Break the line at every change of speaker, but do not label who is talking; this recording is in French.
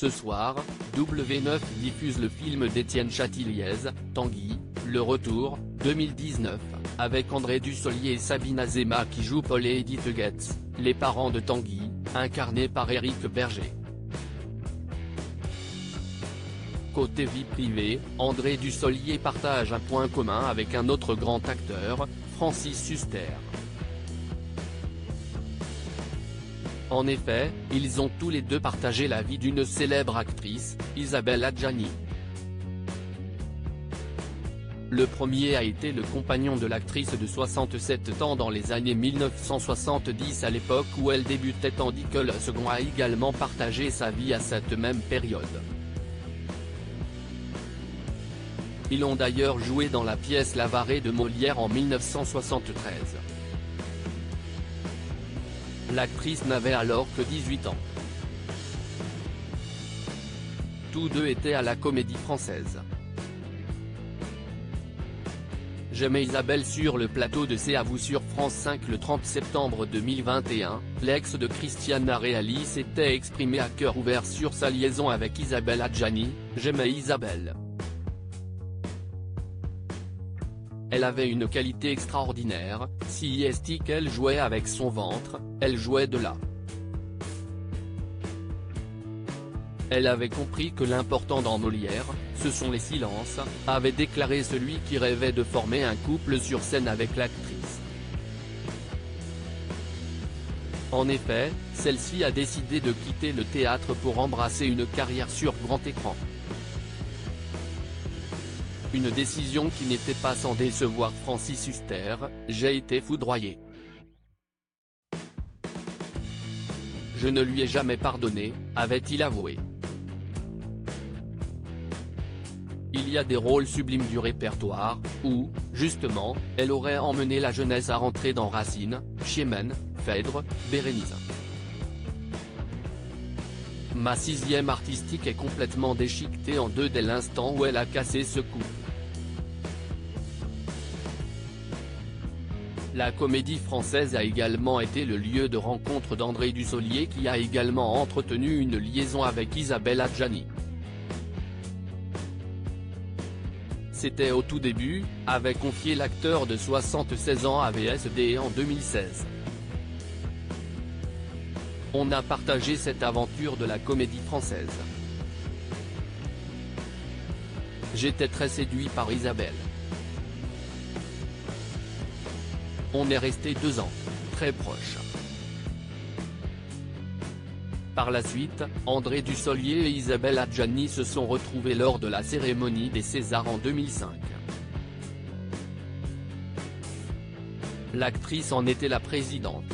Ce soir, W9 diffuse le film d'Étienne Châtilliez, Tanguy, Le Retour, 2019, avec André Dussolier et Sabine Azéma qui jouent Paul et Edith Goetz, les parents de Tanguy, incarnés par Éric Berger. Côté vie privée, André Dussolier partage un point commun avec un autre grand acteur, Francis Huster. En effet, ils ont tous les deux partagé la vie d'une célèbre actrice, Isabelle Adjani. Le premier a été le compagnon de l'actrice de 67 ans dans les années 1970 à l'époque où elle débutait, tandis que le second a également partagé sa vie à cette même période. Ils ont d'ailleurs joué dans la pièce L'Avare de Molière en 1973. L'actrice n'avait alors que 18 ans. Tous deux étaient à la Comédie Française. J'aimais Isabelle sur le plateau de C'est à vous sur France 5 le 30 septembre 2021, l'ex de Christiana Reali s'était exprimé à cœur ouvert sur sa liaison avec Isabelle Adjani. J'aimais Isabelle. Elle avait une qualité extraordinaire, si est qu'elle jouait avec son ventre, elle jouait de là. Elle avait compris que l'important dans Molière, ce sont les silences, avait déclaré celui qui rêvait de former un couple sur scène avec l'actrice. En effet, celle-ci a décidé de quitter le théâtre pour embrasser une carrière sur grand écran. Une décision qui n'était pas sans décevoir Francis Huster. J'ai été foudroyé. Je ne lui ai jamais pardonné, avait-il avoué. Il y a des rôles sublimes du répertoire, où, justement, elle aurait emmené la jeunesse à rentrer dans Racine, Chimène, Phèdre, Bérénice. Ma sixième artistique est complètement déchiquetée en deux dès l'instant où elle a cassé ce couple. La Comédie Française a également été le lieu de rencontre d'André Dussolier qui a également entretenu une liaison avec Isabelle Adjani. C'était au tout début, avait confié l'acteur de 76 ans à VSD en 2016. On a partagé cette aventure de la Comédie Française. J'étais très séduit par Isabelle. On est resté 2 ans, très proches. Par la suite, André Dussolier et Isabelle Adjani se sont retrouvés lors de la cérémonie des Césars en 2005. L'actrice en était la présidente.